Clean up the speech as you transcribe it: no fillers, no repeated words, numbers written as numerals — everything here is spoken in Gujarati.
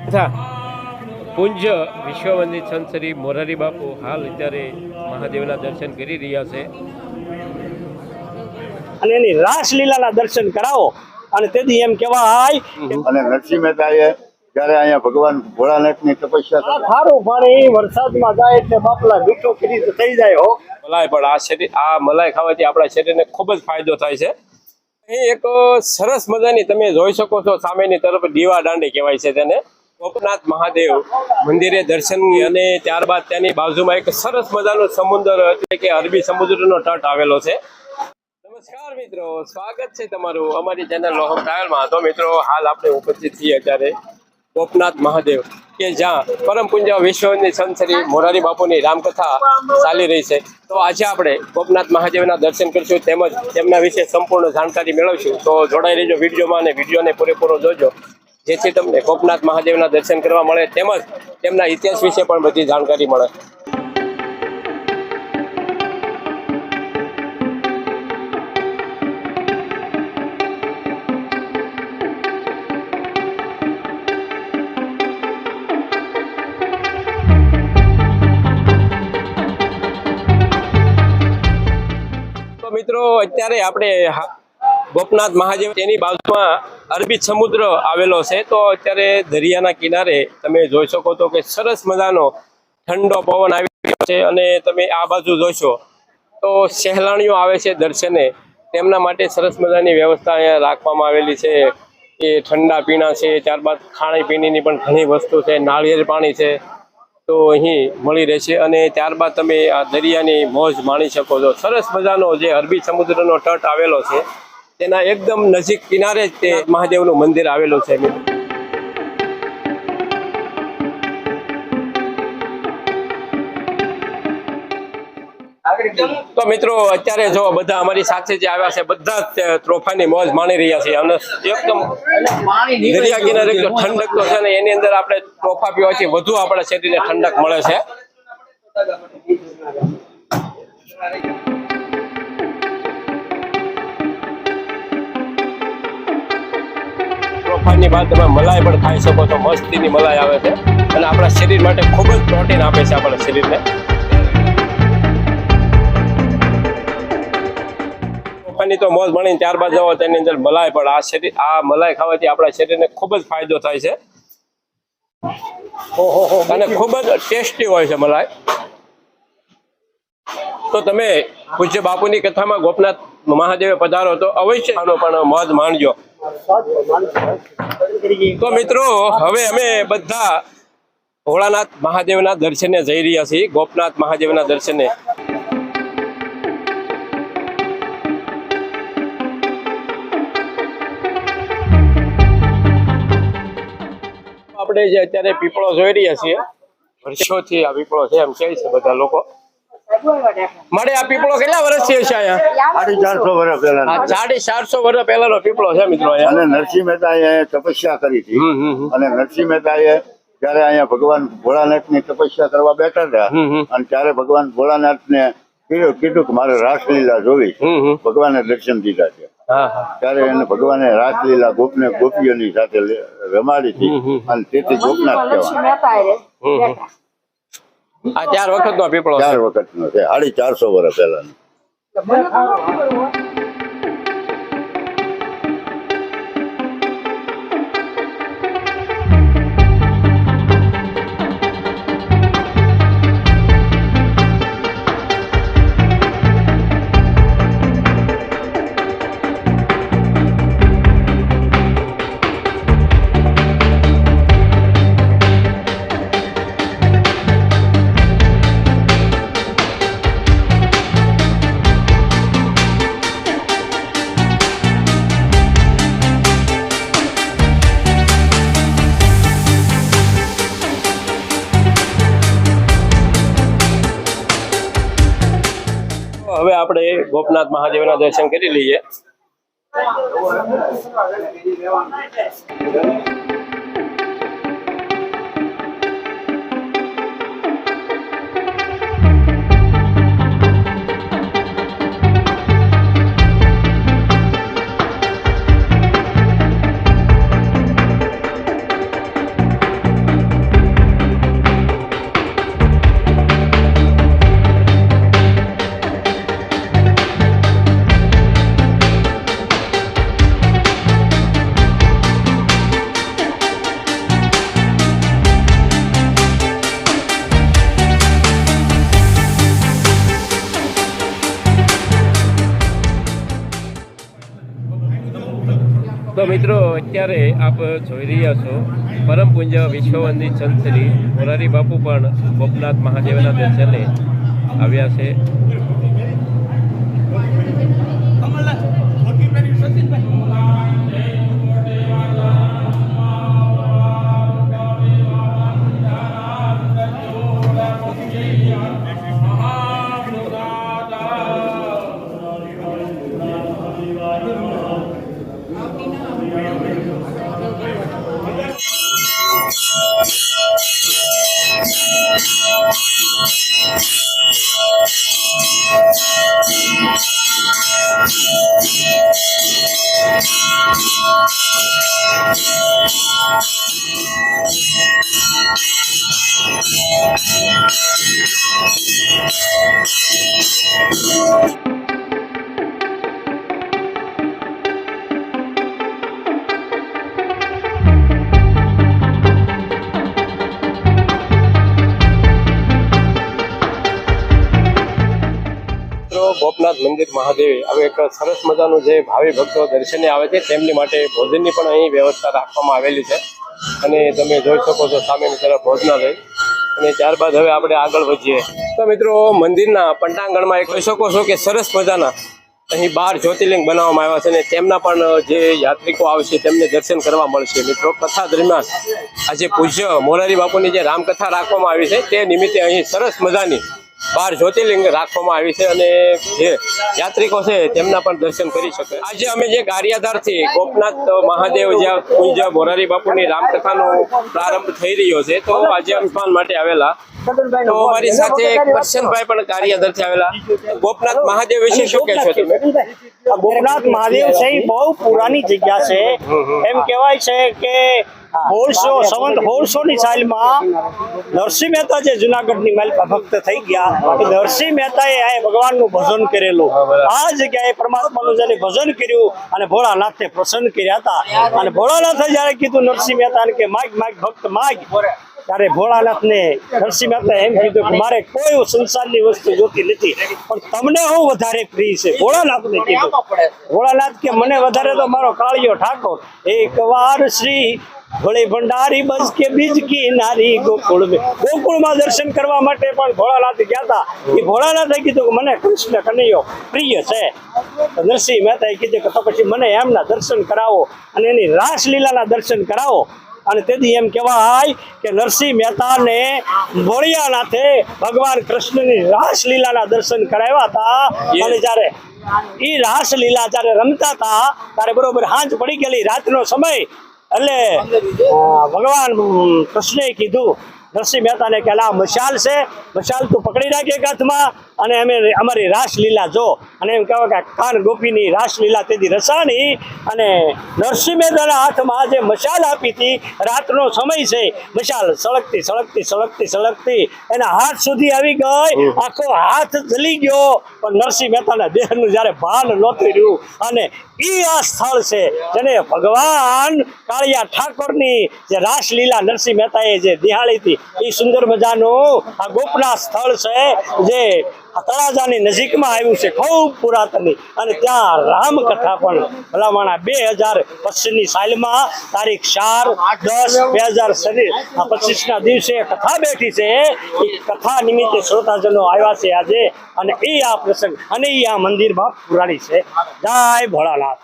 તથા પૂજ્ય વિશ્વ વંદિત સંત શ્રી મોરારી બાપુ હાલ અત્યારે મહાદેવના દર્શન કરી રહ્યા છે અને એની રાસલીલાના દર્શન કરાવો. અને તેથી એમ કહેવાય અને નરસિંહ મહેતાએ જ્યારે અહીંયા ભગવાન ભોળાનાથની તપસ્યા ખારું પાણી વરસાદમાં જાય એટલે બાપલા મીઠો કરી થઈ જાય હો. મલાઈ પણ આ મલાઈ ખાવાથી આપણા શરીરને ખૂબ જ ફાયદો થાય છે. અહીં એક સરસ મજાની તમે જોઈ શકો છો સામેની તરફ દીવા દાંડી કહેવાય છે તેને. ગોપનાથ મહાદેવ મંદિરે દર્શન અને ત્યારબાદ તેની બાજુમાં એક સરસ મજાનો સમુદ્ર એટલે કે અરબી સમુદ્રનો તટ આવેલો છે. નમસ્કાર મિત્રો, સ્વાગત છે તમારું અમારી ચેનલ લોહમ ટ્રાવેલમાં. તો મિત્રો હાલ આપણે ઉપસ્થિત છીએ અત્યારે ગોપનાથ મહાદેવ કે જ્યાં પરમ પૂજ્ય વિશ્વની સંત શ્રી મોરારી બાપુની રામકથા ચાલી રહી છે. તો આજે આપણે ગોપનાથ મહાદેવના દર્શન કરીશું તેમજ તેમના વિશે સંપૂર્ણ જાણકારી મેળવશું. તો જોડાઈ રહેજો વિડીયોમાં અને વિડીયોને પૂરેપૂરો જોજો જેથી તમને ગોપનાથ મહાદેવના દર્શન કરવા મળે તેમજ તેમના ઇતિહાસ વિશે પણ બધી જાણકારી મળે. મિત્રો અત્યારે આપણે ગોપનાથ મહાદેવ તેની બાજુમાં અરબી સમુદ્ર આવેલો છે. તો અત્યારે દરિયાના કિનારે તમે જોઈ શકો છો કે સરસ મજાનો ઠંડો પવન આવી રહ્યો છે અને તમે આ બાજુ જોશો તો સહેલાણીઓ આવે છે દર્શને. તેમના માટે સરસ મજાની વ્યવસ્થા અહીંયા રાખવામાં આવેલી છે. એ ઠંડા પીણા છે, ત્યારબાદ ખાણીપીણીની પણ ઘણી વસ્તુ છે, નાળિયેર પાણી છે તો અહીં મળી રહેશે. અને ત્યારબાદ તમે આ દરિયાની મોજ માણી શકો છો. સરસ મજાનો જે અરબી સમુદ્રનો તટ આવેલો છે તેના એકદમ નજીક કિનારે જ તે મહાદેવનું મંદિર આવેલું છે. તો મિત્રો અત્યારે જો બધા અમારી સાથે જે આવ્યા છે બધા જ તોફાની મોજ માણી રહ્યા છે અને એકદમ દરિયા કિનારે ઠંડક તો છે ને એની અંદર આપણે તોફા પીવાથી વધુ આપણા શરીરને ઠંડક મળે છે. તોફાની બાદ તમે મલાઈ પણ ખાઈ શકો છો. મસ્તીની મલાઈ આવે છે અને આપણા શરીર માટે ખૂબ જ પ્રોટીન આપે છે આપણા શરીરને. તો મોજ માણીને ત્યારબાદ જાઓ તેની અંદર મલાઈ પણ આ મલાઈ ખાવાથી આપણા શરીરને ખૂબ જ ફાયદો થાય છે અને ખૂબ જ ટેસ્ટી હોય છે મલાઈ. તો તમે પૂજ્ય બાપુની કથામાં ગોપનાથ મહાદેવે પધારો તો અવશ્ય આનો પણ મોજ માણજો. તો મિત્રો હવે અમે બધા ભોળાનાથ મહાદેવના દર્શને જઈ રહ્યા છીએ. ગોપનાથ મહાદેવના દર્શને આપણે જે અત્યારે પીપળો જોઈ રહ્યા છીએ વર્ષોથી આ પીપળો છે એમ કહે છે બધા લોકો. મળે આ પીપળો કેટલા વર્ષથી હશે અહીંયા? 450 વર્ષ પહેલા. 450 વર્ષ પહેલાનો પીપળો છે મિત્રો. અને નરસિંહ મહેતાએ તપસ્યા કરી હતી અને નરસિંહ મહેતાએ જયારે અહીંયા ભગવાન ભોળાનાથની તપસ્યા કરવા બેઠા હતા અને ત્યારે ભગવાન ભોળાનાથને કીધું કે મારે રાસલીલા જોવી. ભગવાને દર્શન દીધા છે ત્યારે એને ભગવાને રાસલીલા ગોપીઓની સાથે રમાડી હતી અને તેથી ગોપનાથ કહેવાય. આ 4 વખતનો પીપળો 4 વખતનો છે. 450 વર્ષ પહેલાનો. હવે આપણે ગોપનાથ મહાદેવના દર્શન કરી લઈએ. તો મિત્રો અત્યારે આપ જોઈ રહ્યા છો પરમ પૂજ્ય વિશ્વવંદિત સંત શ્રી મોરારી બાપુ પણ ગોપનાથ મહાદેવના દર્શને આવ્યા છે. ગોપનાથ મંદિર મહાદેવ હવે એક સરસ મજાનું જે ભાવિ ભક્તો દર્શને આવે છે તેમની માટે ભોજનની પણ અહીં વ્યવસ્થા રાખવામાં આવેલી છે અને તમે જોઈ શકો છો સામેની તરફ ભોજનાલય. અને ત્યારબાદ હવે આપણે આગળ વધીએ તો મિત્રો મંદિરના પટાંગણમાં જોઈ શકો છો કે સરસ મજાના અહીં 12 જ્યોતિર્લિંગ બનાવવામાં આવ્યા છે અને તેમના પણ જે યાત્રિકો આવશે તેમને દર્શન કરવા મળશે. મિત્રો કથા દરમિયાન આજે પૂજ્ય મોરારી બાપુની જે રામકથા રાખવામાં આવી છે તે નિમિત્તે અહીં સરસ મજાની 12 જ્યોતિર્લિંગ રાખવામાં આવી છે અને જે યાત્રિકો છે તેમના પણ દર્શન કરી શકે. આજે અમે જે ગારિયાધારથી ગોપનાથ મહાદેવ જ્યાં પૂજ્ય મોરારી બાપુની રામકથાનો પ્રારંભ થઈ રહ્યો છે તો આજે અનુષ્ઠાન માટે આવેલા તો અમારી સાથે કરશનભાઈ પણ ગારિયાધારથી આવેલા. ગોપનાથ મહાદેવ વિશે શું કહેશો તમે? ગોપનાથ મહાદેવ છે એ બહુ પુરાની જગ્યા છે. એમ કહેવાય છે કે 1600 ની સાલમાં નરસિંહ મહેતા જે જુનાગઢની માલિકા ભક્ત થઈ ગયા નરસિંહ મહેતાએ આ ભગવાનનું ભજન કરેલું. આ જગ્યાએ પરમાત્માનું જેને ભજન કર્યું અને ભોળાનાથને પ્રસન્ન કર્યા હતા અને ભોળાનાથે જયારે કીધું નરસિંહ મહેતાને કે માગ માગ ભક્ત માગ, ત્યારે ભોળાનાથને નરસિંહ મહેતાએ એમ કીધું કે મારે કોઈ સંસારની વસ્તુ જોતી નથી પણ તમને હું વધારે પ્રિય છે. ભોળાનાથને કીધું. ભોળાનાથ કે મને વધારે તો મારો કાળિયો ઠાકોર. એક વાર શ્રી ભોળે ભંડારી બસ કે બીજ કી નારી ગોકુળ में ગોકુળમાં દર્શન કરવા માટે પણ ભોળાનાથ ગયા હતા. એ ભોળાનાથે કીધું કે મને કૃષ્ણ કનૈયો પ્રિય છે. નરસિંહ મહેતાએ કીધું કે તો પછી મને એમના દર્શન કરાવો અને એની રાસલીલાના દર્શન કરાવો. અને તેથી એમ કહેવાય કે નરસિંહ મહેતાને ભોળિયાનાથે ભગવાન કૃષ્ણની રાસલીલાના દર્શન કરાવ્યા હતા. અને જ્યારે એ રાસલીલા જ્યારે રમતા હતા ત્યારે બરોબર સાંજ પડી ગયેલી, રાતનો સમય. એટલે ભગવાન કૃષ્ણએ કીધું નરસિંહ મહેતાને કે આ મશાલ છે, મશાલ તું પકડી રાખે એક હાથમાં અને અમે અમારી રાસલીલા જો. અને એમ કહેવાય કે કાન ગોપીની રાસલીલા તેથી રસાણી. અને નરસિંહ મહેતાના હાથમાં જે મશાલ આપી હતી, રાતનો સમય છે, મશાલ સળગતી સળગતી સળગતી સળગતી એના હાથ સુધી આવી ગઈ. આખો હાથ જલી ગયો પણ નરસિંહ મહેતાના દેહનું જ્યારે ભાન નહોતું રહ્યું. અને એ આ સ્થળ છે જેને ભગવાન કાળિયા ઠાકોરની જે રાસલીલા નરસિંહ મહેતાએ જે નિહાળી હતી એ સુંદર મજાનું આ ગોપનાથ સ્થળ છે જે તળાજાની નજીકમાં આવ્યું છે, ખૂબ પુરાતની. અને ત્યાં રામકથા પણ ભલામણા 2025ની સાલમાં તારીખ 4/10/2025ના દિવસે કથા બેઠી છે. એ કથા નિમિત્તે શ્રોતાજનો આવ્યા છે આજે અને એ આ પ્રસંગ અને એ આ મંદિરમાં પુરાણી છે. જય ભોળાનાથ.